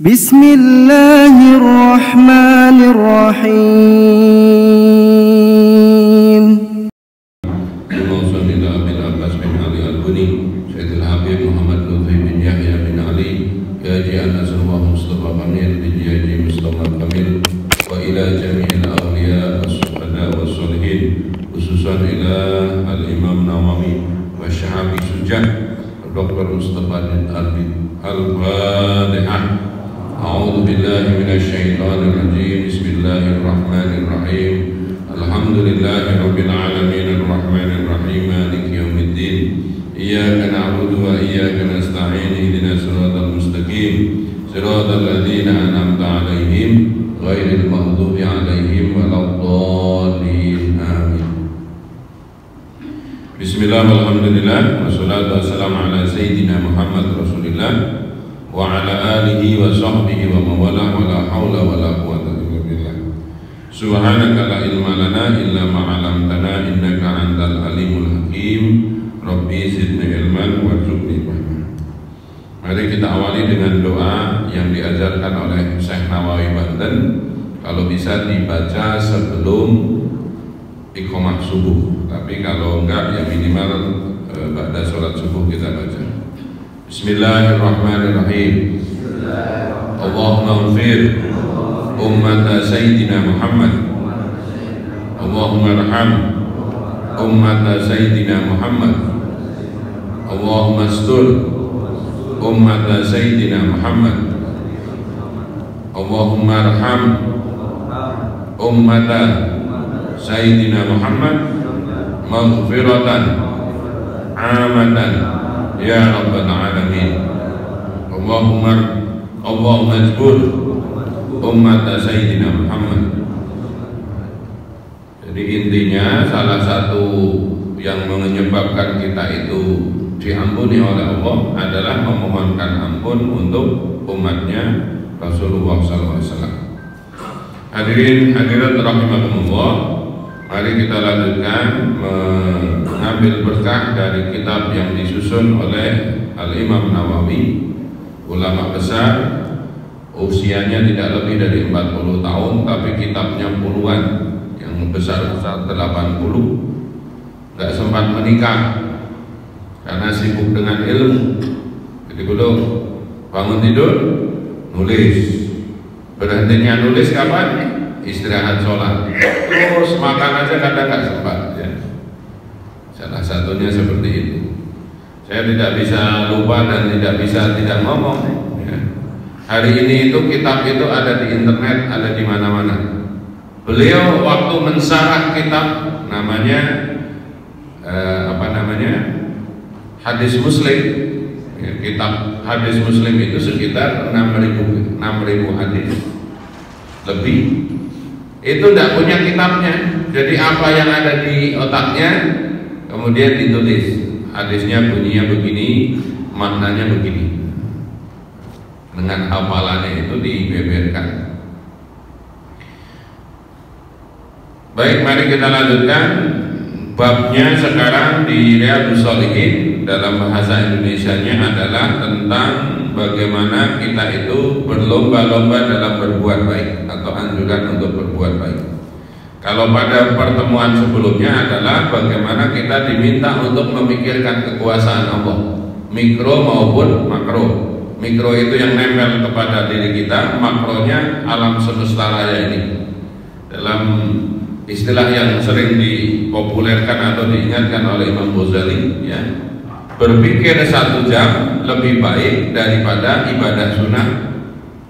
Bismillahirrahmanirrahim. khususan ila al-Imam Nawawi wa Syahabi Sujah Dr. Mustafa Al-Fatihah. A'udzu billahi minasy syaithanir rajim. Bismillahirrahmanirrahim. Alhamdulillahirabbil alamin arrahmanir rahim maliki yaumiddin. Iyyaka na'budu wa iyyaka nasta'in. Ihdinas siratal mustaqim. Siratal ladzina an'amta 'alaihim ghairil maghdubi 'alaihim waladdallin. Amin. Bismillah, alhamdulillah, wassalatu wassalamu ala sayyidina Muhammad Rasulillah wa ala alihi wa sahbihi wa mawala wa la hawla wa la quwwata illa billah. Subhanaka la ilma lana illa ma 'allamtana innaka antal alimul hakim. Rabbi zidni ilman warzuqni fahma. Mari kita awali dengan doa yang diajarkan oleh Syekh Nawawi Banten. Kalau bisa dibaca sebelum iqamah subuh, tapi kalau enggak ya minimal ba'da sholat subuh kita baca. Bismillahirrahmanirrahim. Allahumma ighfir ummata sayyidina Muhammad. Allahumma arham ummata sayyidina Muhammad. Allahumma astur ummata sayyidina Muhammad. Allahumma arham ummata Sayyidina Muhammad maghfiratan amatan ya rabbal alamin. Allahumma ajbur ummata Sayyidina Muhammad. Jadi intinya salah satu yang menyebabkan kita itu diampuni oleh Allah adalah memohonkan ampun untuk umatnya Rasulullah SAW. Hadirin hadirat rahimakumullah, mari kita lanjutkan mengambil berkah dari kitab yang disusun oleh Al-Imam Nawawi, ulama besar, usianya tidak lebih dari 40 tahun, tapi kitabnya puluhan, yang besar-besar 80, gak sempat menikah karena sibuk dengan ilmu. Jadi dulu bangun tidur nulis, berhentinya nulis kapan? Istirahat sholat, terus makan aja kadang nggak sempat ya. Salah satunya seperti itu. Saya tidak bisa lupa dan tidak bisa tidak ngomong ya. Hari ini itu kitab itu ada di internet, ada di mana-mana. Beliau waktu mensarah kitab namanya Hadis Muslim ya, kitab Hadis Muslim itu sekitar 6.000 hadis lebih. Itu tidak punya kitabnya, jadi apa yang ada di otaknya kemudian ditulis. Hadisnya bunyinya begini, maknanya begini, dengan hafalannya itu dibeberkan. Baik, mari kita lanjutkan babnya sekarang di Riyadhus Shalihin. Dalam bahasa Indonesianya adalah tentang bagaimana kita itu berlomba-lomba dalam berbuat baik atau anjuran untuk berbuat baik. Kalau pada pertemuan sebelumnya adalah bagaimana kita diminta untuk memikirkan kekuasaan Allah, mikro maupun makro. Mikro itu yang nempel kepada diri kita, makronya alam semesta raya ini. Dalam istilah yang sering dipopulerkan atau diingatkan oleh Imam Ghazali ya, berpikir 1 jam lebih baik daripada ibadah sunnah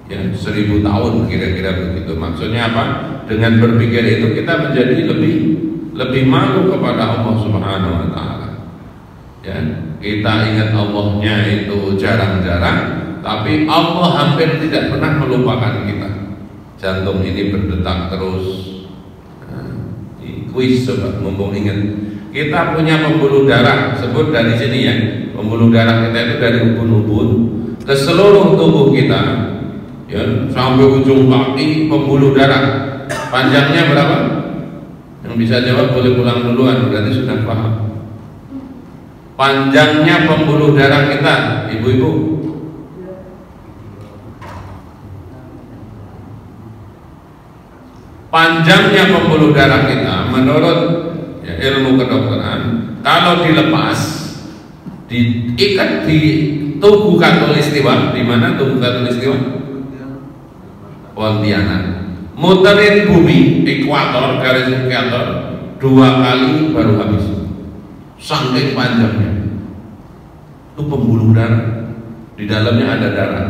ya 1000 tahun, kira-kira begitu. Maksudnya apa? Dengan berpikir itu kita menjadi lebih malu kepada Allah Subhanahu wa taala. Ya, kita ingat Allahnya itu jarang-jarang, tapi Allah hampir tidak pernah melupakan kita. Jantung ini berdetak terus. Kuis coba, mumpung ingat. Kita punya pembuluh darah, sebut dari sini ya. Pembuluh darah kita itu dari ubun-ubun ke seluruh tubuh kita, ya, sampai ujung kaki pembuluh darah. Panjangnya berapa? Yang bisa jawab boleh pulang duluan, berarti sudah paham. Panjangnya pembuluh darah kita, ibu-ibu, panjangnya pembuluh darah kita menurut ya, ilmu kedokteran, kalau dilepas, diikat di tubuh katulistiwa, di mana tubuh katulistiwa? Pontianak. Muterin bumi ekuator, garis ekuator 2 kali baru habis. Saking panjangnya. Itu pembuluh darah. Di dalamnya ada darah.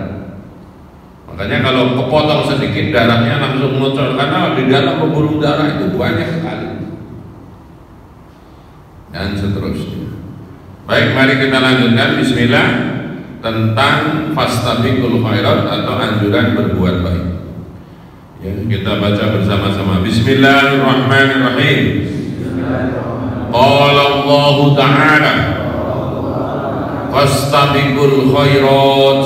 Makanya kalau kepotong sedikit darahnya langsung muncul, karena di dalam pembuluh darah itu banyak sekali. Dan seterusnya. Baik, mari kita lanjutkan. Bismillah, tentang fastabiqul khairat atau anjuran berbuat baik. Ya, kita baca bersama-sama. Bismillahirrahmanirrahim. Qala Allah Ta'ala fastabiqul khairat.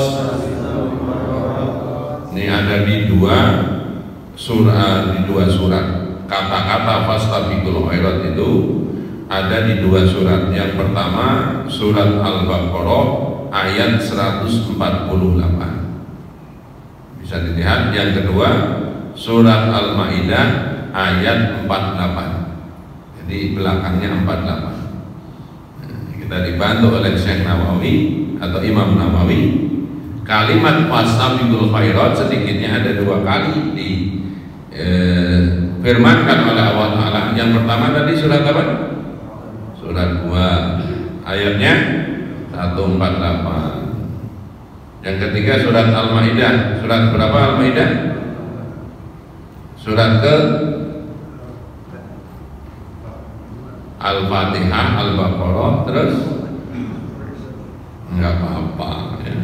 Ini ada di dua surat. Kata-kata fastabiqul khairat itu ada di 2 surat. Yang pertama surat Al-Baqarah ayat 148. Bisa dilihat. Yang kedua surat Al-Maidah ayat 48. Jadi belakangnya 48. Kita dibantu oleh Syekh Nawawi atau Imam Nawawi. Kalimat fastabiqul khairat sedikitnya ada 2 kali difirmankan oleh Allah Ta'ala. Yang pertama tadi surat apa? Surat 2 ayatnya 148. Yang ketiga surat Al-Maidah. Surat berapa Al-Maidah? Surat ke Al-Fatihah, Al-Baqarah, terus enggak apa-apa ya.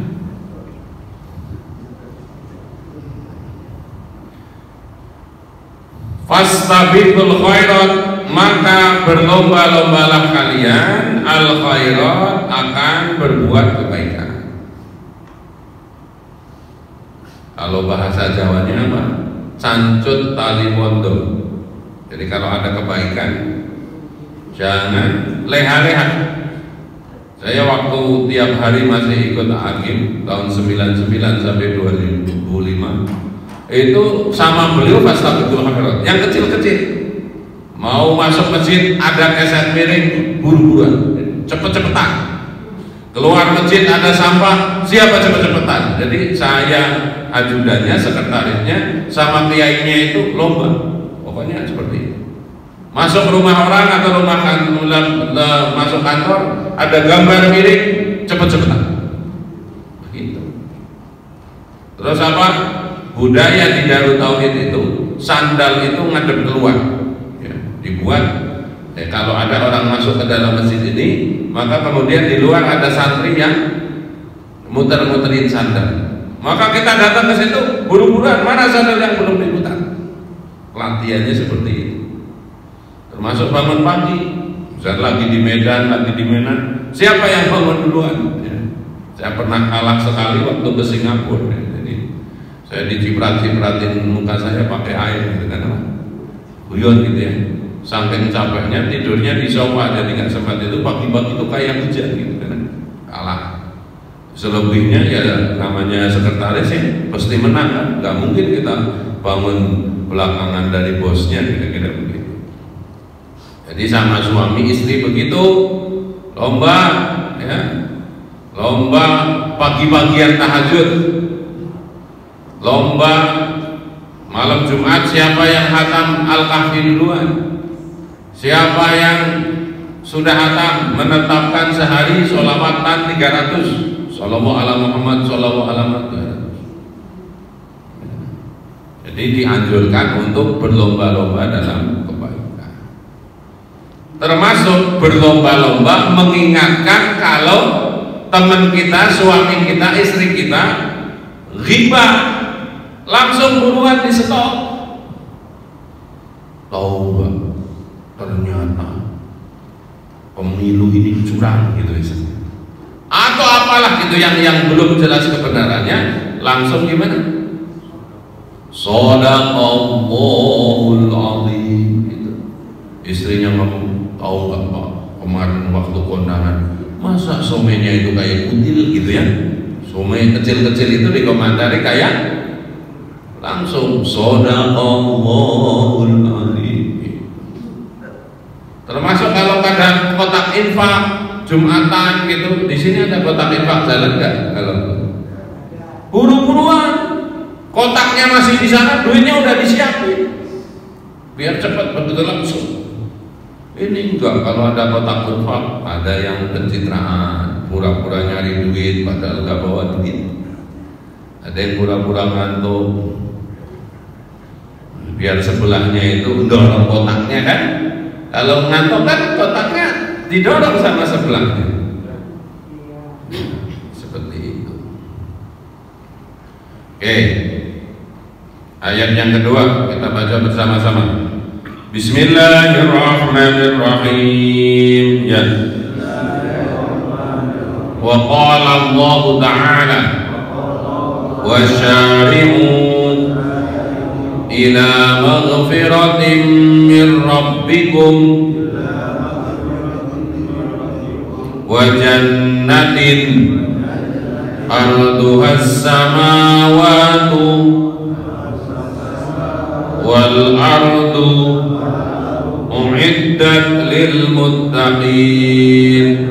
Fastabiqul khairat, maka berlomba-lombalah kalian al khairat, akan berbuat kebaikan. Kalau bahasa Jawanya apa? Cancut tali wondo. Jadi kalau ada kebaikan jangan leha-leha. Saya waktu tiap hari masih ikut Akim tahun 99 sampai 2005, itu sama beliau fastabiqul khairat. Yang kecil-kecil mau masuk masjid ada keset miring, buru-buruan, cepet-cepetan. Keluar masjid ada sampah, siapa cepet-cepetan. Jadi saya ajudannya, sekretarisnya, sama kiainya itu lomba. Pokoknya seperti itu. Masuk rumah orang atau masuk kantor ada gambar miring, cepet-cepetan. Begitu. Terus apa? Budaya di Darut Tauhid itu sandal itu ngadep keluar ya, dibuat kalau ada orang masuk ke dalam masjid ini, maka kemudian di luar ada santri yang muter-muterin sandal, maka kita datang ke situ buru-buruan, mana sandal yang belum diputar. Latihannya seperti itu. Termasuk bangun pagi, misalnya lagi di Medan, lagi di Medan, siapa yang bangun duluan ya. Saya pernah kalah sekali waktu ke Singapura ya. Saya diciprat-cipratin muka saya pakai air gitu kan, guyon gitu ya. Saking capeknya tidurnya di sofa, jadi nggak sempat itu pagi-pagi itu kayak hujan gitu kan, kalah. Selebihnya ya namanya sekretaris ya pasti menang kan, nggak mungkin kita bangun belakangan dari bosnya kira-kira begitu. Jadi sama suami istri begitu, lomba ya, lomba pagi-pagian tahajud. Lomba malam Jumat siapa yang hatam Al-Kahfi duluan, siapa yang sudah hatam menetapkan sehari sholawatan 300, sholawat ala Muhammad, sholawat ala Muhammad. Jadi dianjurkan untuk berlomba-lomba dalam kebaikan, termasuk berlomba-lomba mengingatkan kalau teman kita, suami kita, istri kita ghibah, langsung buruan di stop. Tahu nggak? Ternyata pemilu ini curang gitu misalnya. Atau apalah gitu yang belum jelas kebenarannya, langsung gimana? Shadaqallahul azim gitu. Istrinya ngomong, tahu nggak Pak, kemarin waktu kondangan masa somenya itu kayak kutil gitu ya. Somai kecil-kecil itu dikomentari kayak langsung shadaqallahul adzim. Termasuk kalau kadang kotak infak Jumatan gitu, di sini ada kotak infak, jalan nggak? Kalau buru-buruan, kotaknya masih di sana, duitnya udah disiapin, biar cepat betul langsung. Ini enggak, kalau ada kotak infak, ada yang pencitraan, pura-pura nyari duit padahal nggak bawa duit. Ada yang pura-pura ngantuk, biar sebelahnya itu dorong kotaknya kan. Kalau ngantuk kan kotaknya didorong sama sebelahnya. Seperti itu. Oke. Ayat yang kedua kita baca bersama-sama. Bismillahirrahmanirrahim. Ya. Wa qala Allah Ta'ala wasyari'u ila maghfiratin min rabbikum wa jannatin arduha as-samawati wal ardu u'iddat lil muttaqin.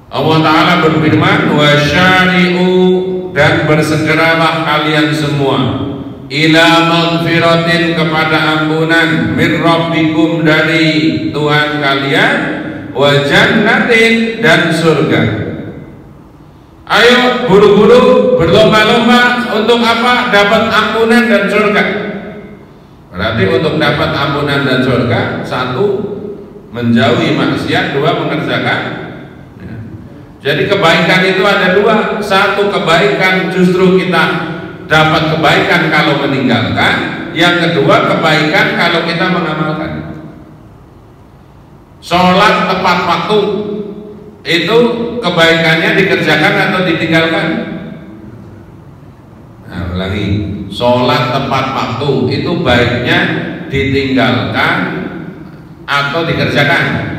Allah Ta'ala berfirman, wasyari'u, dan bersegeralah kalian semua ila maghfiratin, kepada ampunan, min rabbikum, dari Tuhan kalian, wa jannatin, dan surga. Ayo buru-buru berlomba-lomba untuk apa? Dapat ampunan dan surga. Berarti untuk dapat ampunan dan surga, satu, menjauhi maksiat, dua, mengerjakan. Jadi kebaikan itu ada dua. Satu, kebaikan justru kita dapat kebaikan kalau meninggalkan. Yang kedua, kebaikan kalau kita mengamalkan. Sholat tepat waktu itu kebaikannya dikerjakan atau ditinggalkan? Nah, ulangi. Sholat tepat waktu itu baiknya ditinggalkan atau dikerjakan?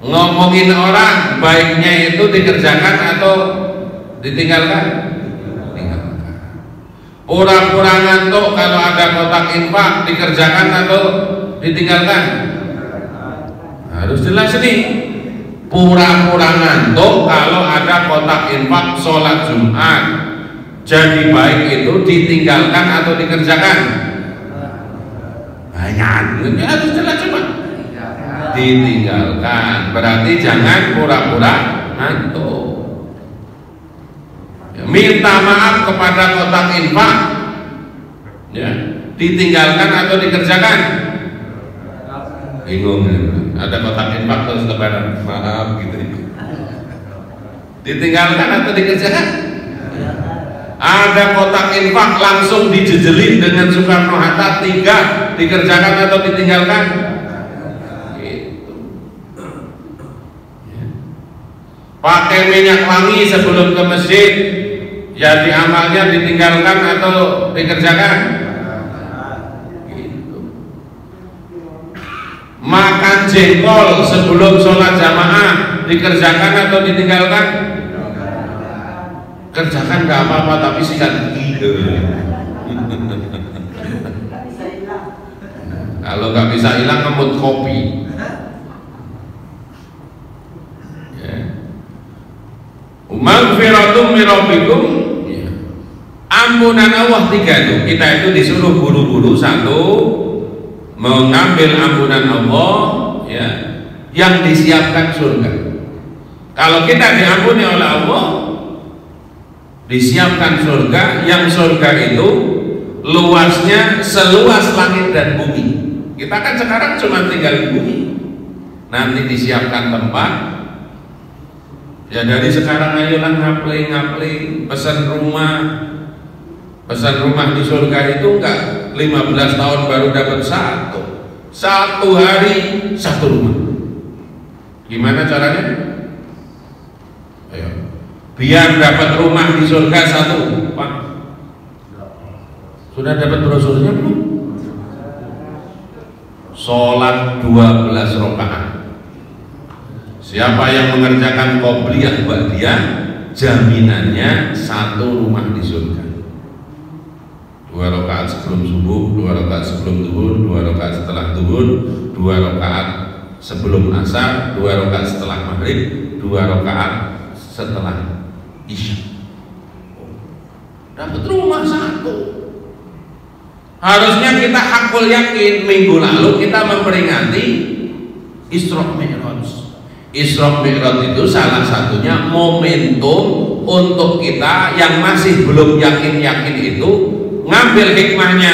Ngomongin orang baiknya itu dikerjakan atau ditinggalkan? Ditinggalkan. Pura-pura ngantuk kalau ada kotak infak dikerjakan atau ditinggalkan? Harus jelas nih. Pura-pura ngantuk kalau ada kotak infak sholat Jumat jadi baik itu ditinggalkan atau dikerjakan? Banyak. Harus jelas coba. Ditinggalkan, berarti jangan pura-pura ngantuk. Ya, minta maaf kepada kotak infak, ya, ditinggalkan atau dikerjakan? Bingung, ada kotak infak terus lebaran, maaf gitu. Ditinggalkan atau dikerjakan? Ada kotak infak langsung dijejelin dengan Soekarno-Hatta 3, dikerjakan atau ditinggalkan? Pakai minyak wangi sebelum ke masjid, jadi amalnya ditinggalkan atau dikerjakan? Gitu. Makan jengkol sebelum sholat jamaah dikerjakan atau ditinggalkan? Kerjakan gak apa-apa, tapi sikat gigi. Kalau gak bisa hilang, ngemut kopi. Maghfiratum min rabbikum, ampunan Allah 3 itu. Kita itu disuruh buru-buru, satu, mengambil ampunan Allah, ya, yang disiapkan surga. Kalau kita diampuni oleh Allah, disiapkan surga, yang surga itu luasnya seluas langit dan bumi. Kita kan sekarang cuma tinggal di bumi, nanti disiapkan tempat. Ya dari sekarang ayolah ngapling, pesan rumah di surga itu enggak 15 tahun baru dapat satu hari satu rumah. Gimana caranya? Ayo, biar dapat rumah di surga satu, Pak. Sudah dapat brosurnya belum? Sholat 12 rakaat Siapa yang mengerjakan qobliyah ba'diyah, jaminannya satu rumah di surga. 2 rakaat sebelum subuh, 2 rakaat sebelum zuhur, 2 rakaat setelah zuhur, 2 rakaat sebelum asar, 2 rakaat setelah maghrib, 2 rakaat setelah isya. Dapat rumah satu. Harusnya kita hakul yakin. Minggu lalu kita memperingati Isra Mi'raj. Isra Mi'raj itu salah satunya momentum untuk kita yang masih belum yakin-yakin itu ngambil hikmahnya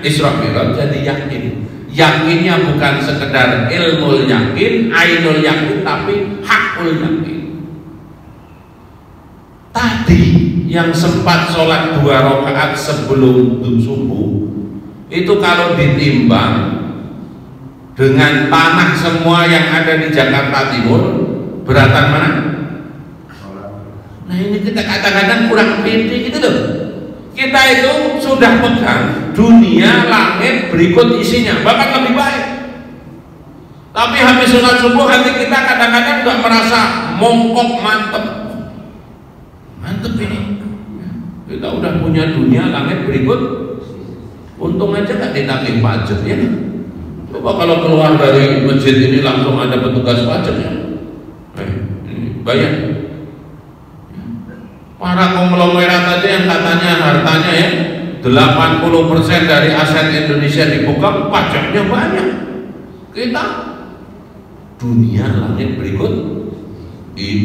Isra Mi'raj jadi yakin. Yakinnya bukan sekedar ilmu yakin, ainul yakin, tapi hakul yakin. Tadi yang sempat sholat 2 rakaat sebelum subuh itu kalau ditimbang dengan tanah semua yang ada di Jakarta Timur, beratan mana? Nah ini kita kadang-kadang kurang pede gitu loh. Kita itu sudah pegang dunia langit berikut isinya, bahkan lebih baik. Tapi habis sholat subuh hati kita kadang-kadang nggak merasa mongkok, mantep ini. Kita udah punya dunia langit berikut, untung aja nggak ditagih pajak ya. Coba kalau keluar dari masjid ini langsung ada petugas pajak ya. Bayar. Para konglomerat aja yang katanya hartanya ya 80% dari aset Indonesia dipegang, pajaknya banyak. Kita dunia langit berikut,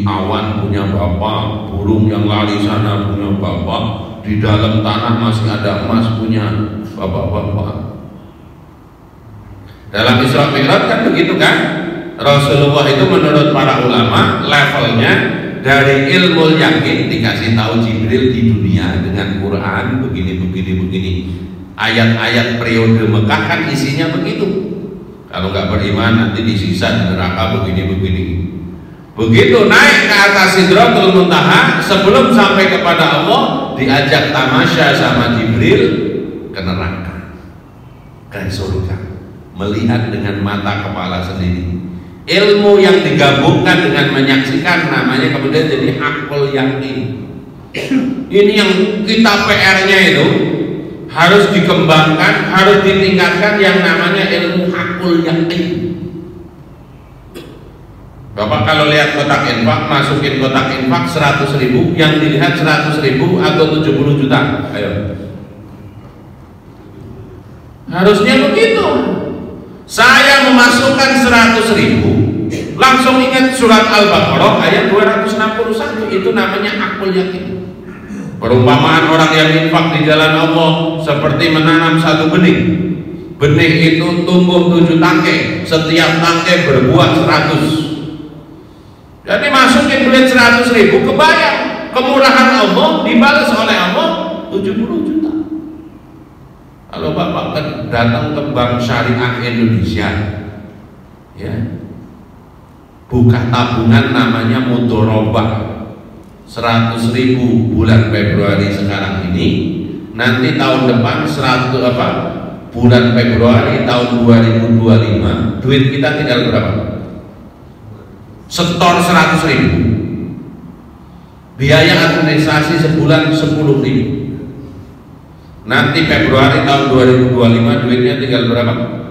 awan punya bapak, burung yang lari sana punya bapak, di dalam tanah masih ada emas punya bapak-bapak. Dalam Isra Mi'raj kan begitu kan? Rasulullah itu menurut para ulama levelnya dari ilmu yakin dikasih tahu Jibril di dunia dengan Quran begini. Ayat-ayat periode Mekah kan isinya begitu. Kalau nggak beriman nanti disiksa di neraka begini. Begitu naik ke atas Sidratul Muntaha, sebelum sampai kepada Allah diajak tamasya sama Jibril ke neraka, ke surga. Melihat dengan mata kepala sendiri. Ilmu yang digabungkan dengan menyaksikan namanya kemudian jadi hakul yakin. Ini yang kita PR-nya itu harus dikembangkan, harus ditingkatkan yang namanya ilmu hakul yakin. Bapak kalau lihat kotak infak, masukin kotak infak 100.000, yang dilihat 100.000 atau 70 juta. Ayo. Harusnya begitu. Saya memasukkan 100.000, langsung ingat surat Al-Baqarah ayat 261, itu namanya hakul yakin. Perumpamaan orang yang infak di jalan Allah seperti menanam satu benih. Benih itu tumbuh 7 tangkai, setiap tangkai berbuah 100. Jadi masukin duit 100.000, kebayang kemurahan Allah dibalas oleh Allah 70 juta. Kalau Bapak datang ke Bank Syariah Indonesia, ya, buka tabungan namanya mudharabah 100.000 bulan Februari sekarang ini, nanti tahun depan 100 bulan Februari tahun 2025, duit kita tinggal berapa? Setor 100.000, biaya administrasi sebulan 10.000. Nanti Februari tahun 2025 duitnya tinggal berapa?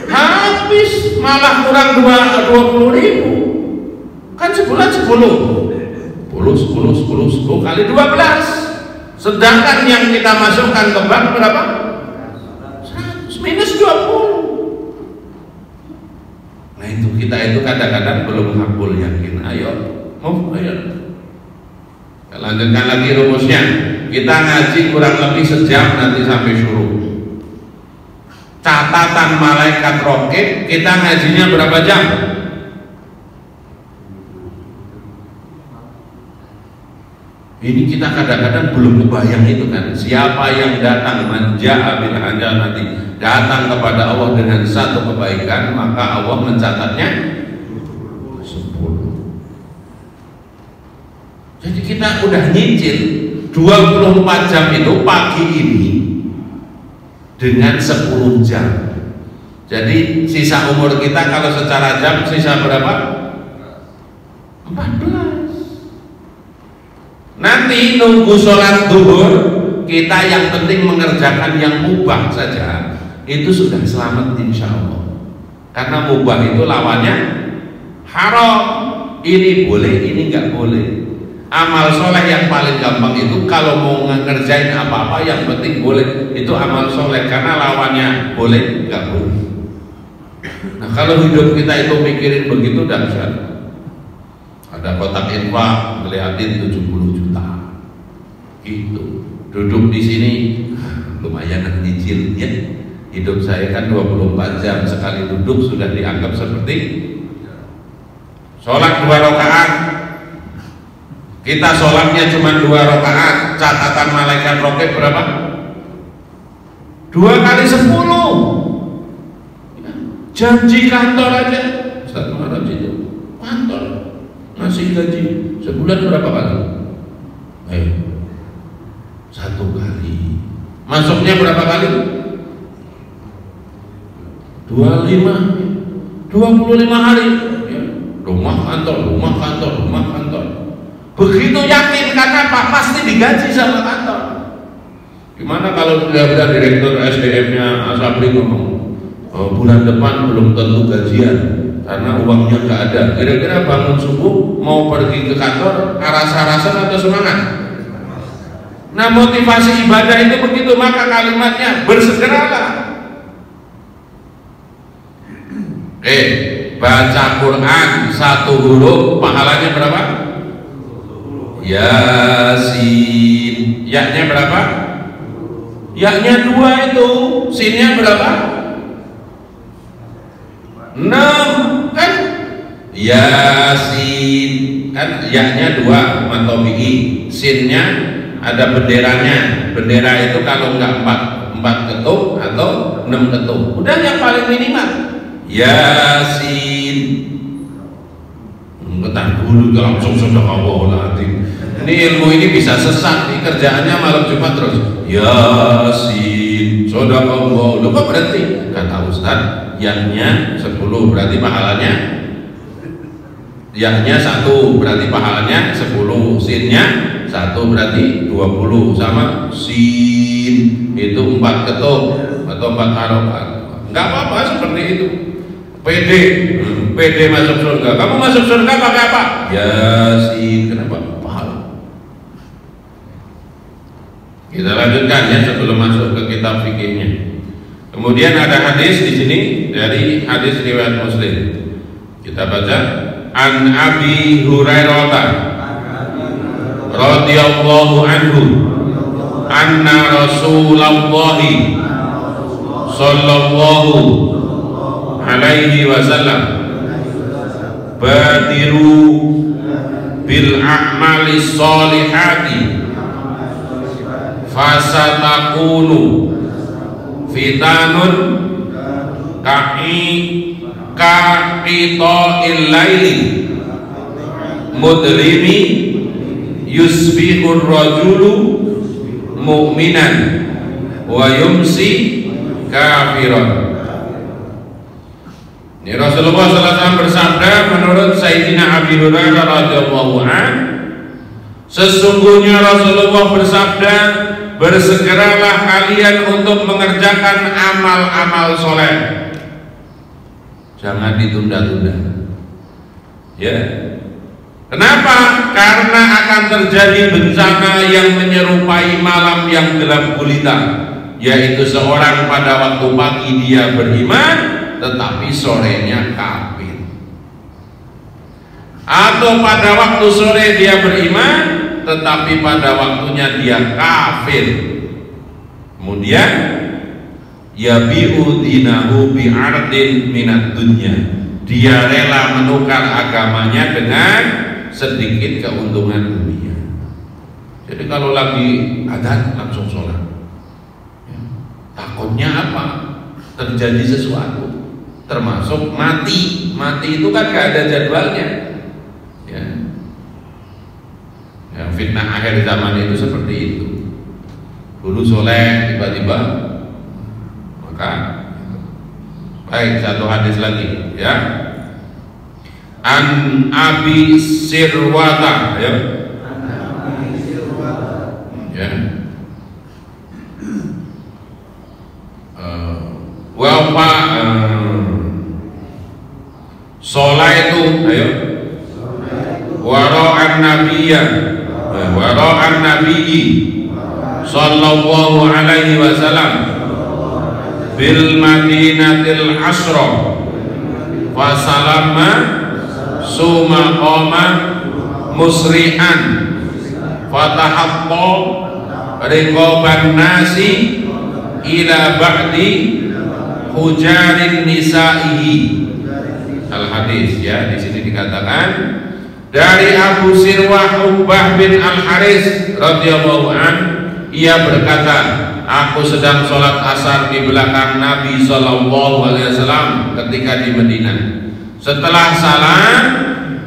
Habis, malah kurang 20.000. Kan sebulan 10 kali 12. Sedangkan yang kita masukkan ke bank berapa? Minus 20. Nah itu kita itu kadang-kadang belum hakul yakin. Ayo. Lanjutkan lagi rumusnya. Kita ngaji kurang lebih sejam nanti sampai syuruh. Catatan malaikat raqib kita ngajinya berapa jam? Ini kita kadang-kadang belum kebayang itu kan. Siapa yang datang menja'a bil hasanati, datang kepada Allah dengan satu kebaikan, maka Allah mencatatnya 10. Jadi kita udah nyicil 24 jam itu pagi ini dengan 10 jam. Jadi sisa umur kita kalau secara jam sisa berapa? 14. Nanti nunggu sholat duhur, kita yang penting mengerjakan yang mubah saja, itu sudah selamat insya Allah. Karena mubah itu lawannya haram. Ini boleh, ini nggak boleh. Amal soleh yang paling gampang itu kalau mau ngerjain apa-apa yang penting boleh, itu amal soleh, karena lawannya boleh nggak boleh. Nah kalau hidup kita itu mikirin begitu dahsyat. Ada kotak infak ngeliatin 70 juta gitu, duduk di sini lumayan nyicil ya. Hidup saya kan 24 jam, sekali duduk sudah dianggap seperti sholat 2 rakaat. Kita sholatnya cuma 2 rakaat, catatan malaikat rokib berapa? 2 kali 10. Janji kantor aja, Ustaz Muhammad itu kantor ngasih gaji sebulan berapa kali? 1 kali. Masuknya berapa kali? 25 hari ya. Rumah kantor. Begitu yakin karena apa? Pasti digaji sama kantor. Gimana kalau sudah direktur SDM-nya Asabri ngomong, bulan depan belum tentu gajian karena uangnya nggak ada. Kira-kira bangun subuh mau pergi ke kantor rasa-rasa atau semangat? Nah motivasi ibadah itu begitu, maka kalimatnya bersegeralah. Baca Quran 1 huruf pahalanya berapa? Yasin. Ya-nya berapa? Ya-nya 2 itu. Sin-nya berapa? 6 kan? Yasin kan ya-nya 2 matobi'i, sin-nya ada benderanya. Bendera itu kalau enggak 4 ketuk atau 6 ketuk, udah yang paling minimal Yasin. Bentar dulu langsung sudah Allahul-Azim. Ini ilmu ini bisa sesat nih, kerjaannya malam Jumat terus Yasin, Sodaqallah. Lu kok berhenti? Kata Ustaz, yang-nya 10 berarti pahalanya, yang-nya 1 berarti pahalanya 10, sin-nya 1 berarti 20, sama sin itu 4 ketuk atau 4 harokat. Enggak apa-apa seperti itu. PD masuk surga. Kamu masuk surga pakai apa? Yasin. Kenapa? Pahala. Kita lanjutkan ya sebelum masuk ke kitab fikihnya. Kemudian ada hadis di sini dari hadis riwayat Muslim. Kita baca. An Abi Hurairah radhiyallahu anhu anna Rasulullah sallallahu alaihi wasallam badiru bil a'mali sholihati fasatakunu fitanun kaqita'il laili mudlimi yusbihur rajulu mu'minan wa yumsi kafiran. Ini Rasulullah SAW bersabda menurut Sayyidina Abi Hurairah radhiyallahu anhu, sesungguhnya Rasulullah bersabda, bersegeralah kalian untuk mengerjakan amal-amal soleh, jangan ditunda-tunda. Ya, kenapa? Karena akan terjadi bencana yang menyerupai malam yang gelap gulita, yaitu seorang pada waktu pagi dia beriman tetapi sorenya kafir, atau pada waktu sore dia beriman tetapi pada waktunya dia kafir. Kemudian yabi'u dinahu bi'ardin minad dunya, dia rela menukar agamanya dengan sedikit keuntungan dunia. Jadi kalau lagi adzan langsung sholat, takutnya apa? Terjadi sesuatu, termasuk mati. Mati itu kan gak ada jadwalnya ya. Ya, fitnah akhir zaman itu seperti itu. Dulu soleh, tiba-tiba maka Baik, satu hadis lagi ya. An Abi Sirwata ya. Ya. Wa Solaitu ayo wara'an nabiyyi sallallahu alaihi wasallam bil madinatil asra wa salama suma qama musri'an fatahaqqa riqaban nasi ila ba'di hujarin nisa'ihi. Al hadis ya, di sini dikatakan dari Abu Sirwah Uqbah bin Al Haris radhiyallahu an, ia berkata, aku sedang sholat asar di belakang Nabi sallallahu alaihi wasallam ketika di Madinah. Setelah salat,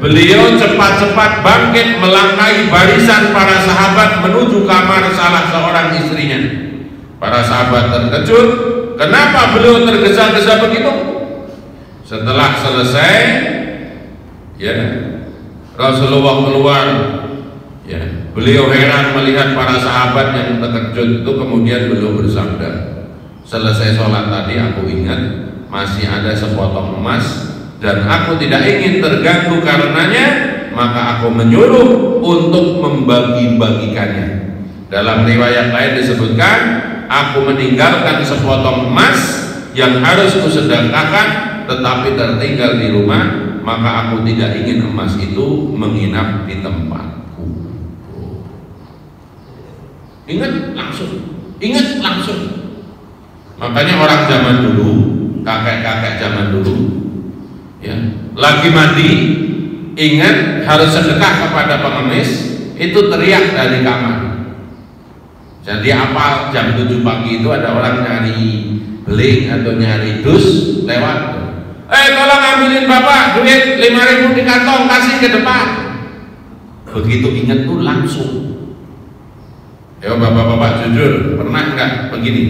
beliau cepat-cepat bangkit melangkahi barisan para sahabat menuju kamar salah seorang istrinya. Para sahabat terkejut, kenapa beliau tergesa-gesa begitu? Setelah selesai, ya Rasulullah keluar. Ya, beliau heran melihat para sahabat yang terkejut itu. Kemudian beliau bersabda, selesai sholat tadi aku ingat masih ada sepotong emas dan aku tidak ingin terganggu karenanya, maka aku menyuruh untuk membagi-bagikannya. Dalam riwayat lain disebutkan, aku meninggalkan sepotong emas yang harus kusedekahkan tetapi tertinggal di rumah, maka aku tidak ingin emas itu menginap di tempatku. Ingat langsung. Makanya orang zaman dulu, kakek-kakek zaman dulu, ya, lagi mati, ingat harus sedekah kepada pengemis, itu teriak dari kamar. Jadi apa jam 7 pagi itu ada orang nyari beling atau nyari dus lewat. Tolong ambilin bapak duit 5.000 di kantong, kasih ke depan. Begitu ingat tuh langsung. Ya bapak-bapak jujur, pernah nggak begini?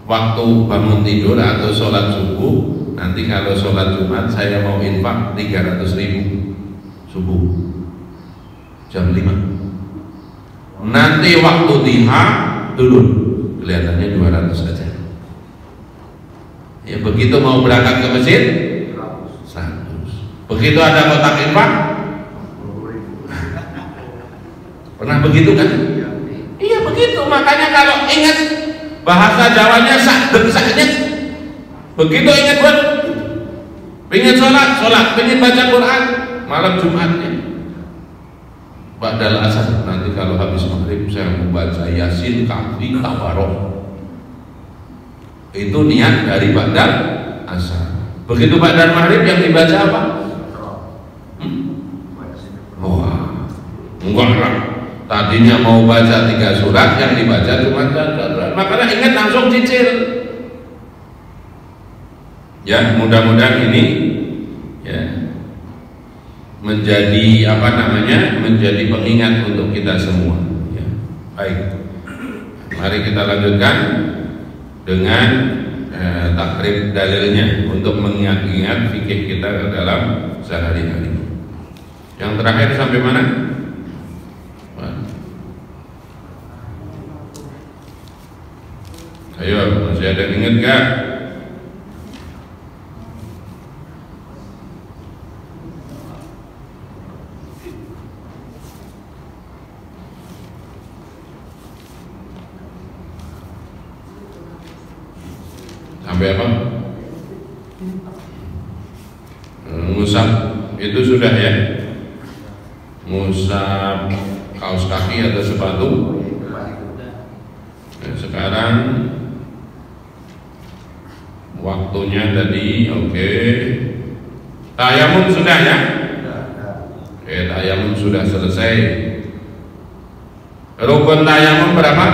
Waktu bangun tidur atau sholat subuh, nanti kalau sholat Jumat saya mau infak 300.000 subuh jam 5. Nanti waktu duha turun, kelihatannya 200 saja. Ya begitu mau berangkat ke masjid 100. Begitu ada kotak infak, pernah begitu kan? Iya begitu. Makanya kalau ingat bahasa Jawanya sak-saknya, begitu ingat buat pengen sholat, pengen baca Quran malam Jumatnya, ba'dal asar, nanti kalau habis maghrib saya membaca Yasin, Kahfi, Tabarok. Itu niat dari ba'dal asar. Begitu ba'dal maghrib yang dibaca apa? Wah, enggak lah. Tadinya mau baca 3 surat, yang dibaca cuma 4. Makanya ingat langsung cicil. Ya, mudah-mudahan ini ya menjadi menjadi pengingat untuk kita semua. Ya. Baik, mari kita lanjutkan dengan takrib dalilnya untuk mengingat-ingat fikih kita dalam sehari-hari. Yang terakhir sampai mana? Ayo, masih ada yang ingat gak? Sampai apa? Ngusap itu sudah ya? Ngusap kaos kaki atau sepatu. Nah, sekarang waktunya tadi, oke. Tayamum sudah ya? Oke, tayamum sudah selesai. Rukun tayamum berapa?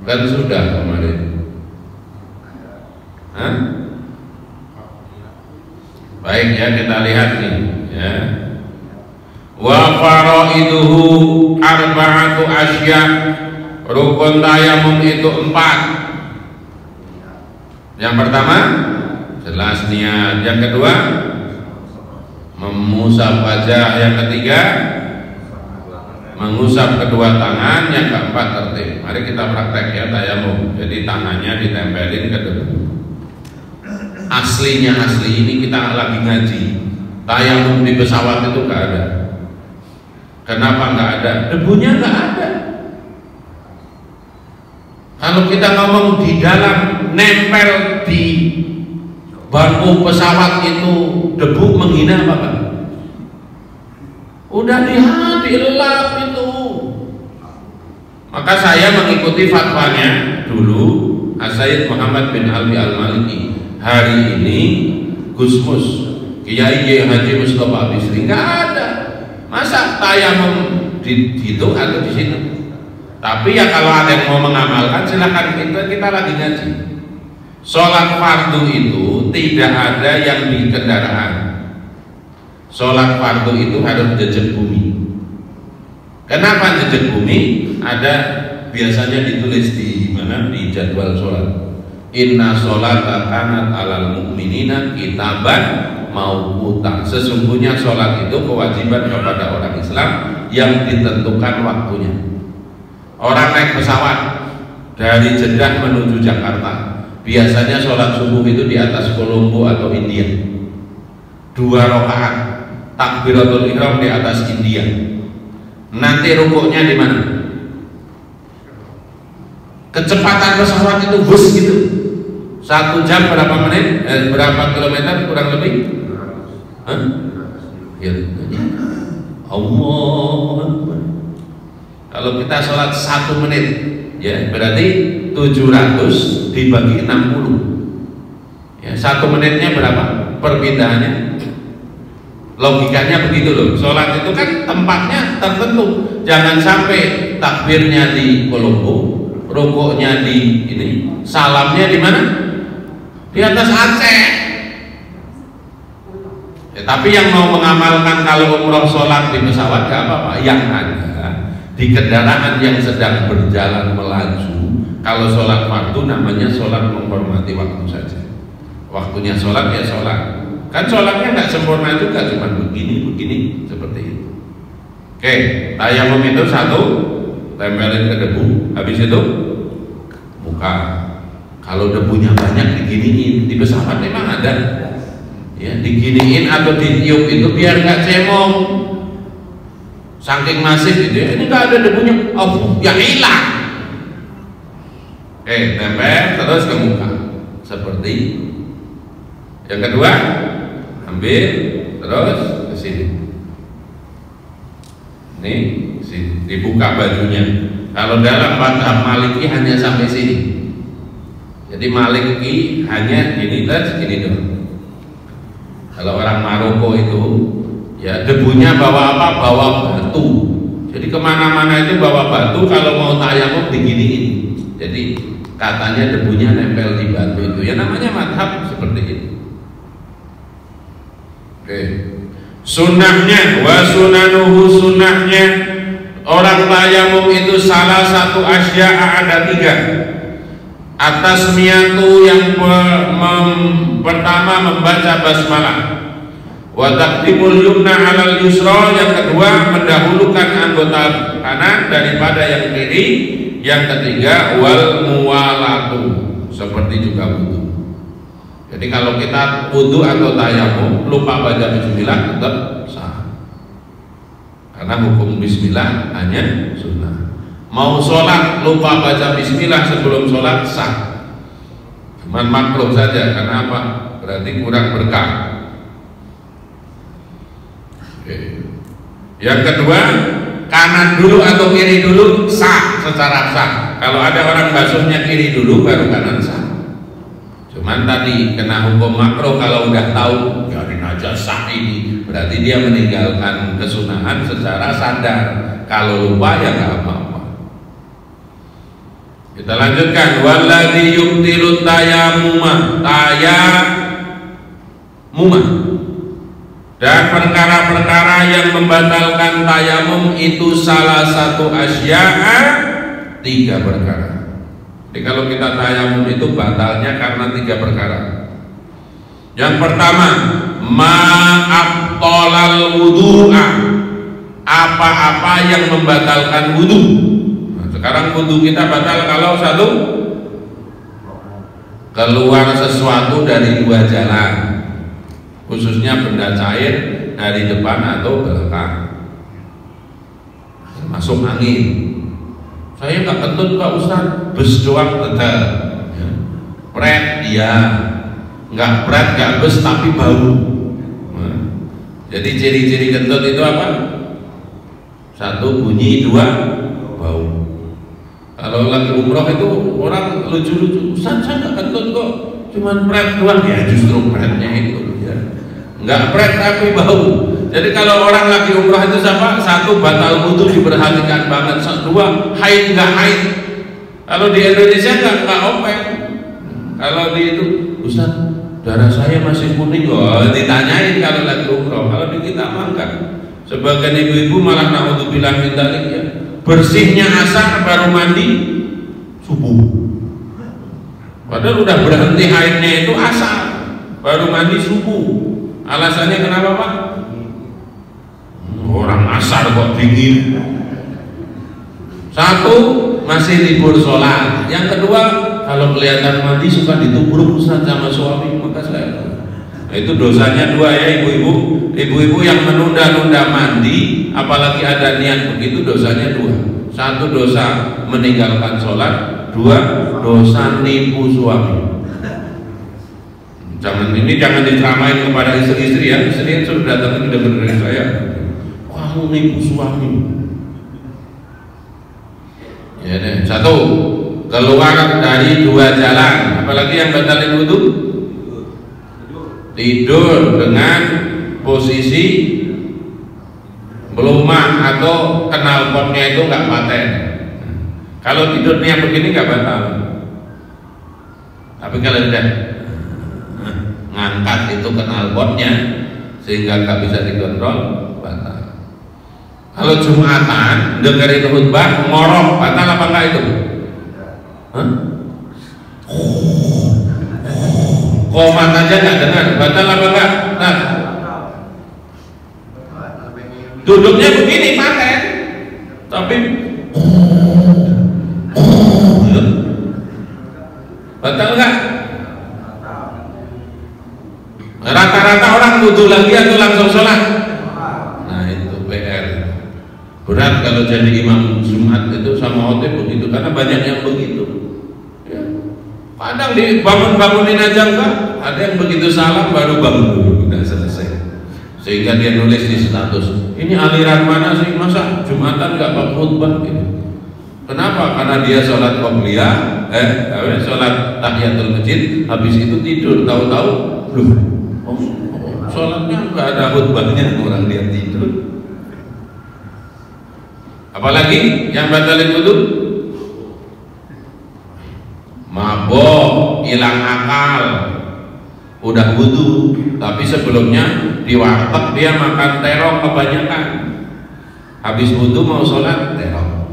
Kan sudah kemarin. Hah? Baik ya, kita lihat nih ya. Wa faraiduhu arba'atu asya. Rukun tayamum itu 4. Yang pertama jelas niat, yang kedua mengusap wajah, yang ketiga mengusap kedua tangan, yang keempat tertib. Mari kita praktek ya tayamum. Jadi tangannya ditempelin ke debu. Asli ini kita lagi ngaji. Tayamum di pesawat itu gak ada. Kenapa nggak ada? Debunya nggak ada. Kalau kita ngomong di dalam nempel di bangku pesawat itu debu menghina apa kan? Udah di hati lelap itu. Maka saya mengikuti fatwanya dulu Sayyid Muhammad bin Ali Al-Maliki. Hari ini Gusmus Kiai Haji Mustafa Bisri nggak ada. Masa tayamum di situ atau di situ? Tapi ya kalau ada yang mau mengamalkan silahkan, kita lagi ngaji. Sholat fardu itu tidak ada yang di kendaraan. Sholat fardu itu harus jejak bumi. Kenapa jejak bumi? Ada biasanya ditulis di mana, di jadwal sholat. Inna sholata kanat alal mu'minina kitaban mauquta. Sesungguhnya sholat itu kewajiban kepada orang Islam yang ditentukan waktunya. Orang naik pesawat dari Jeddah menuju Jakarta, biasanya sholat subuh itu di atas Kolombo atau India, 2 rakaat takbiratul ihram di atas India. Nanti rukuknya di mana? Kecepatan pesawat itu bus gitu, 1 jam berapa menit? Berapa kilometer kurang lebih? Hah? Ya, Allah. Kalau kita sholat 1 menit, ya berarti 700 dibagi 60. Ya, 1 menitnya berapa? Perpindahannya. Logikanya begitu loh. Sholat itu kan tempatnya tertentu. Jangan sampai takbirnya di Kolombo, rukuknya di ini, salamnya di mana? Di atas Aceh. Ya, tapi yang mau mengamalkan kalau umroh sholat di pesawat gak apa-apa. Yang ada di kendaraan yang sedang berjalan melaju, kalau sholat fardu namanya sholat menghormati waktu saja. Waktunya sholat ya sholat. Kan sholatnya nggak sempurna juga, cuma begini seperti itu. Oke, tayamum itu 1, tempelin ke debu. Habis itu buka. Kalau debunya banyak diginiin, di pesawat memang ada. Ya, diginiin atau ditiup itu biar nggak cemong. Saking masif gitu ya, ini nggak ada debunya, oh ya hilang. Oke, tempel terus ke muka seperti. Yang kedua, ambil terus ke sini. Ini sini, dibuka bajunya. Kalau dalam mazhab Maliki hanya sampai sini. Jadi Maliki hanya gini dan segini doang. Kalau orang Maroko itu ya debunya bawa apa? Bawa batu. Jadi kemana-mana itu bawa batu. Kalau mau tayamum diginiin. Jadi katanya debunya nempel di batu itu. Ya namanya madhab seperti itu. Oke. Sunnahnya, wa sunanuhu, sunnahnya orang tayamum itu salah satu asya'a ada 3. Atas miyatu yang pertama membaca basmalah. Wa taqdimul yumna 'alal yusra, yang kedua mendahulukan anggota kanan daripada yang kiri, yang ketiga wal muwalatu, seperti juga wudu. Jadi kalau kita wudu atau tayamum lupa baca bismillah tetap sah. Karena hukum bismillah hanya sunnah. Mau sholat lupa baca bismillah sebelum sholat sah. Cuman makruh saja, karena apa? Berarti kurang berkah. Yang kedua, kanan dulu atau kiri dulu sah secara sah. Kalau ada orang basuhnya kiri dulu baru kanan sah. Cuman tadi kena hukum makruh. Kalau udah tahu biarin aja sah ini, berarti dia meninggalkan kesunahan secara sadar. Kalau lupa ya nggak apa-apa. Kita lanjutkan. Walladzi yubtilut tayamuma, tayamumah. Dan perkara-perkara yang membatalkan tayamum itu salah satu asya'a, 3 perkara. Jadi kalau kita tayamum itu batalnya karena 3 perkara. Yang pertama, ma'abtolal wudu'a, apa-apa yang membatalkan wudu. Nah, sekarang wudu kita batal kalau satu, keluar sesuatu dari 2 jalan, khususnya benda cair dari depan atau belakang, masuk angin. Saya nggak kentut Pak Ustaz, bes doang tetap, pret dia, nggak pret nggak bes tapi bau. Nah, jadi ciri-ciri kentut itu apa? 1 bunyi, 2 bau. Kalau lagi umroh itu orang lucu-lucu, Ustaz saya nggak kentut kok, cuman pret doang. Ya justru pretnya itu ya, nggak pret tapi bau. Jadi kalau orang lagi umrah itu siapa? 1, batal wudu diperhatikan banget. 2, haid nggak haid. Kalau di Indonesia nggak open. Kalau di itu, Ustaz darah saya masih kuning. Oh, ditanyain kalau lagi umrah. Kalau di kita mah enggak. Sebagian ibu-ibu malah naudzubillah min dzalik ya, bersihnya asar baru mandi subuh. Padahal udah berhenti haidnya itu asar, baru mandi subuh. Alasannya kenapa Pak? Orang asar kok dingin. 1, masih libur sholat. Yang kedua, kalau kelihatan mandi suka ditubruk Ustaz sama suami, maka saya, nah, itu dosanya 2 ya ibu-ibu. Ibu-ibu yang menunda-nunda mandi, apalagi ada niat begitu, dosanya 2. 1, dosa meninggalkan sholat. 2, dosa nipu suami. Jangan diceramain kepada istri-istri ya. Istri sudah datang udah bener dari saya, kamu nipu suami. Ya deh. 1, keluar dari 2 jalan. Apalagi yang batalin wudu? Tidur dengan posisi melumah atau knalpotnya itu nggak paten. Kalau tidurnya begini nggak batal. Tapi kalau udah ngangkat itu knalpotnya sehingga nggak bisa dikontrol, batal. Kalau Jumatan dengerin khutbah ngorok, batal apa enggak itu? Hah? Komat aja nggak dengar, batal apa enggak? Nah, duduknya begini paten, tapi batal enggak? Rata-rata orang wudu lagi atau langsung sholat? Nah itu PR. Berat kalau jadi imam Jumat itu sama khotib begitu, karena banyak yang begitu ya. Kadang dibangun-bangunin aja enggak, ada yang begitu salam baru bangun dulu, udah selesai. Sehingga dia nulis di status, ini aliran mana sih, masa Jumatan enggak pakai khutbah gitu. Kenapa? Karena dia sholat qobliyah, sholat tahiyatul masjid, habis itu tidur, tahu-tahu sholatnya enggak ada khutbahnya, orang dia tidur. Apalagi yang batalin wudu? Mabok, hilang akal, udah wudu tapi sebelumnya di warteg dia makan terong kebanyakan, habis wudu mau sholat terong.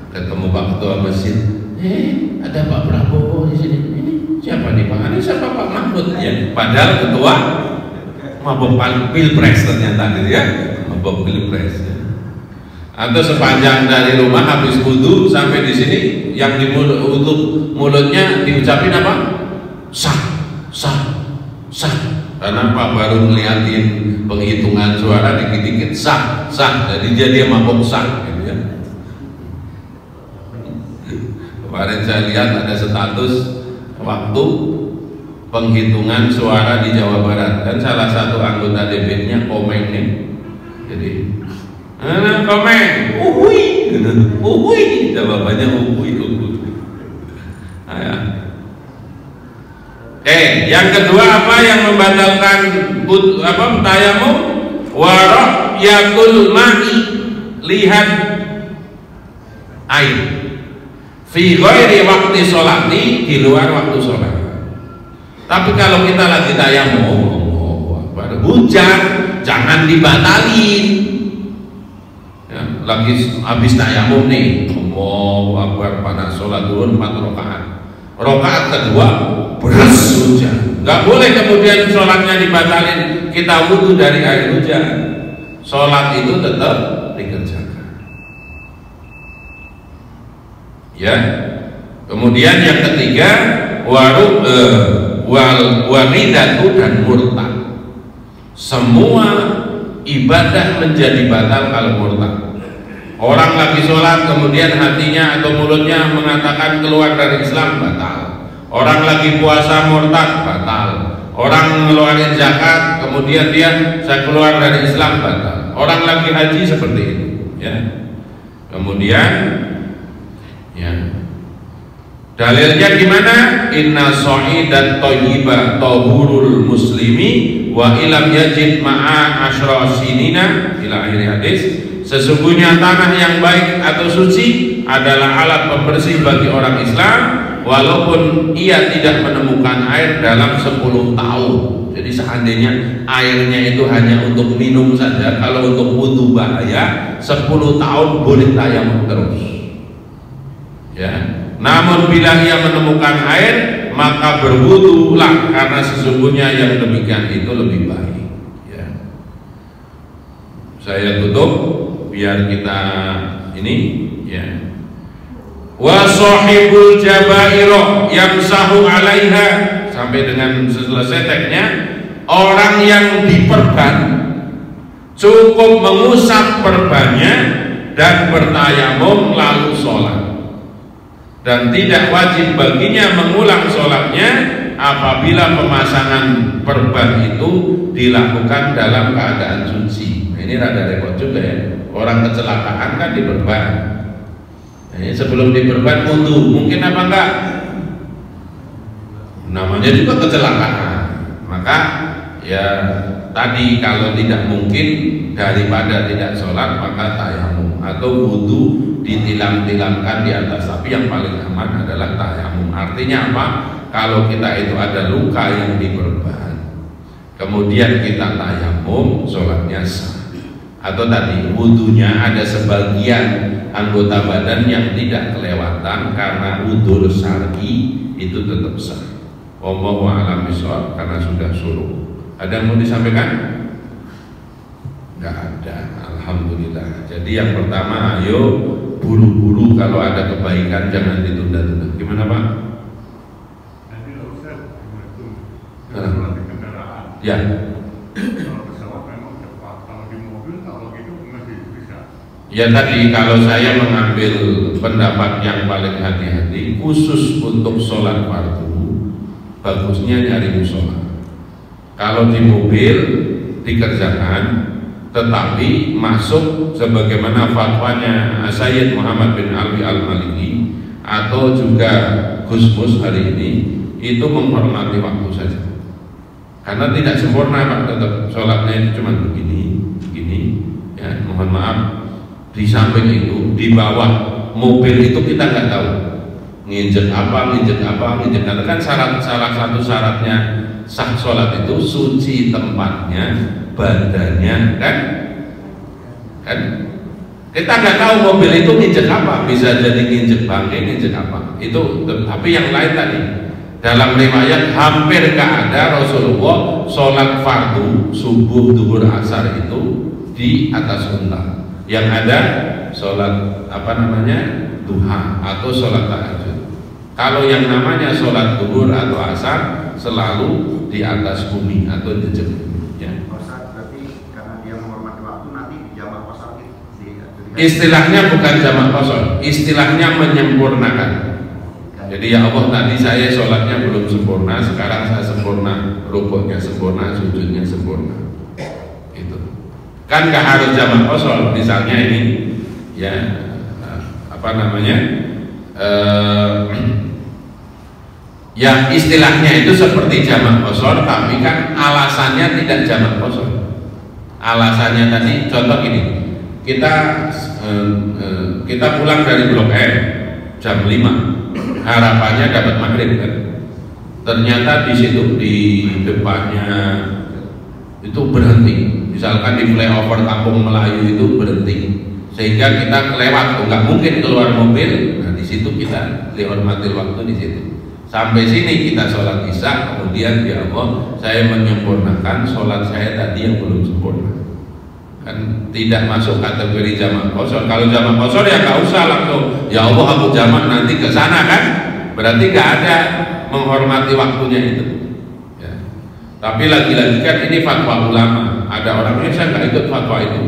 Ketemu Pak Ketua Masjid, ada Pak Prabowo di sini. Ini siapa nih Pak? Ini siapa Pak Mahfud ya? Padahal ketua mabok pilpres ternyata gitu ya, mabok pilpres. Atau sepanjang dari rumah habis wudu sampai di sini yang di mulutnya diucapin apa? Sah. Karena Pak baru ngeliatin penghitungan suara dikit-dikit sah. Jadi dia mabok sah gitu ya. Kemarin saya lihat ada status waktu penghitungan suara di Jawa Barat, dan salah satu anggota DPD-nya komen nih. Jadi komen, uhui, jawabannya uhui. Yang kedua apa yang membatalkan tayamum? Warayatul ma'i, lihat air fi ghairi waktu sholati, di luar waktu sholat. Tapi kalau kita lagi tayamum, hujan, jangan dibatalin. Lagi habis tayamum nih, Allahu Akbar, panas, sholat duhur 4 rakaat. Rakaat kedua beras hujan. Nggak boleh kemudian sholatnya dibatalin, kita wudu dari air hujan. Sholat itu tetap dikerjakan. Ya. Kemudian yang ketiga, waridatu dan murtad. Semua ibadah menjadi batal kalau murtad. Orang lagi sholat kemudian hatinya atau mulutnya mengatakan keluar dari Islam, batal. Orang lagi puasa murtad, batal. Orang ngeluarin zakat kemudian saya keluar dari Islam, batal. Orang lagi haji seperti itu, ya. Kemudian ya, dalilnya gimana? Inna sha'idan thayyiba tahurul muslimi wa ilam yajid ma'a asyra sinina ila akhir hadis. Sesungguhnya tanah yang baik atau suci adalah alat pembersih bagi orang Islam walaupun ia tidak menemukan air dalam 10 tahun. Jadi seandainya airnya itu hanya untuk minum saja, kalau untuk wudu bahaya, 10 tahun boleh tayamum terus. Ya. Namun bila ia menemukan air, maka berwudulah, karena sesungguhnya yang demikian itu lebih baik. Ya. Saya tutup biar kita ini, ya. Wa sahibul jabairo yamsahu 'alaiha, sampai dengan selesai teksnya. Orang yang diperban cukup mengusap perbannya dan bertayamum lalu sholat, dan tidak wajib baginya mengulang sholatnya apabila pemasangan perban itu dilakukan dalam keadaan suci. Ini rada repot juga ya. Orang kecelakaan kan diperban. Ini sebelum diperban wudu, mungkin apa enggak? Namanya juga kecelakaan. Maka ya tadi kalau tidak mungkin daripada tidak sholat maka tayamum atau wudu ditilam-tilamkan di atas, tapi yang paling aman adalah tayamum. Artinya apa? Kalau kita itu ada luka yang diperban, kemudian kita tayamum, sholatnya sah. Atau tadi wudunya ada sebagian anggota badan yang tidak kelewatan karena udzur syar'i, itu tetap sah. Wallahu a'lam bishawab, karena sudah suruh. Ada yang mau disampaikan? Enggak ada. Alhamdulillah. Jadi yang pertama, ayo buru-buru, kalau ada kebaikan jangan ditunda-tunda. Gimana Pak? Nanti kalau saya itu kendaraan. Ya. Kalau pesawat memang cepat. Kalau di mobil, kalau gitu masih bisa. Ya tadi kalau saya mengambil pendapat yang paling hati-hati, khusus untuk sholat fardu, bagusnya nyari musola. Kalau di mobil dikerjakan, tetapi masuk sebagaimana fatwanya Sayyid Muhammad bin Ali Al-Maliki atau juga Gus Mus hari ini, itu menghormati waktu saja. Karena tidak sempurna Pak, tetap sholatnya itu cuma begini, ya, mohon maaf. Di samping itu, di bawah mobil itu kita nggak tahu nginjek apa, kan salah satu syaratnya sah sholat itu suci tempatnya, badannya, kan kita nggak tahu mobil itu nginjek apa, bisa jadi nginjek bangkai, nginjek apa itu. Tapi yang lain tadi dalam riwayat hampir nggak ada Rasulullah sholat fardu subuh, duhur, asar itu di atas unta. Yang ada sholat duha atau sholat tahajud. Kalau yang namanya sholat duhur atau asar selalu di atas bumi atau di bumi, ya. Berarti karena dia menghormati waktu, nanti jamak qasar Istilahnya bukan jamak qasar, istilahnya menyempurnakan. Jadi ya Allah, tadi saya sholatnya belum sempurna, sekarang saya sempurna, rukuknya sempurna, sujudnya sempurna. Itu kan nggak harus jamak qasar. Misalnya ini, ya ya istilahnya itu seperti jamak qasar, tapi kan alasannya tidak jamak qasar. Alasannya tadi contoh ini, kita pulang dari Blok M jam 5, harapannya dapat maghrib kan. Ternyata di situ di depannya itu berhenti, misalkan di flyover Kampung Melayu itu berhenti. sehingga kita kelewat, nggak mungkin keluar mobil. Nah di situ kita dihormati waktu di situ. Sampai sini kita sholat isya, kemudian ya Allah, saya menyempurnakan sholat saya tadi yang belum sempurna. Kan tidak masuk kategori jamak qashar. Kalau jamak qashar ya nggak usah langsung, ya Allah aku jamak nanti ke sana kan, berarti nggak ada menghormati waktunya itu. Ya. Tapi lagi-lagi kan ini fatwa ulama. Ada orang yang saya nggak ikut fatwa itu.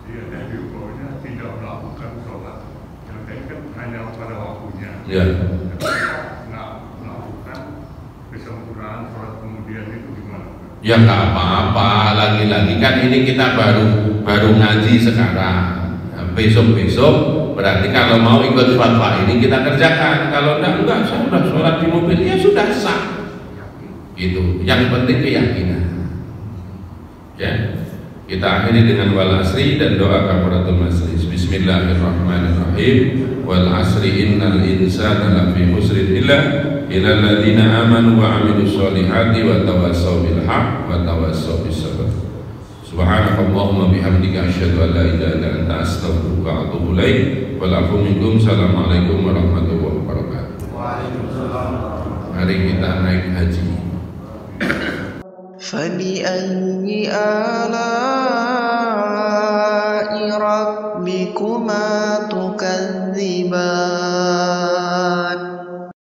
Iya, jadi umpamanya tidak melakukan sholat, yang tadi kan hanya pada waktunya. Ya. Nggak melakukan kesempurnaan sholat kemudian itu gimana? Ya nggak apa-apa. Lagi-lagi kan ini kita baru ngaji sekarang. Nah, besok berarti kalau mau ikut fatwa ini kita kerjakan. Kalau enggak saya sudah sholat di mobil ya sudah sah. Itu yang penting keyakinan. Ya, kita akhiri dengan wal asri dan doa kafaratul majlis. Bismillahirrahmanirrahim. Wal asri innal insana lafi khusrin illa illal ladzina amanu wa amilus solihati wa tawassaw bil haqq wa tawassaw bis sabr. Subhanakallahumma bihamdika asyhadu an la ilaha illa anta astaghfiruka wa atubu ilaik. Wal afu minkum. Assalamualaikum warahmatullahi wabarakatuh. Waalaikumsalam. Mari kita naik haji. فبأي آلاء ربكما تكذبان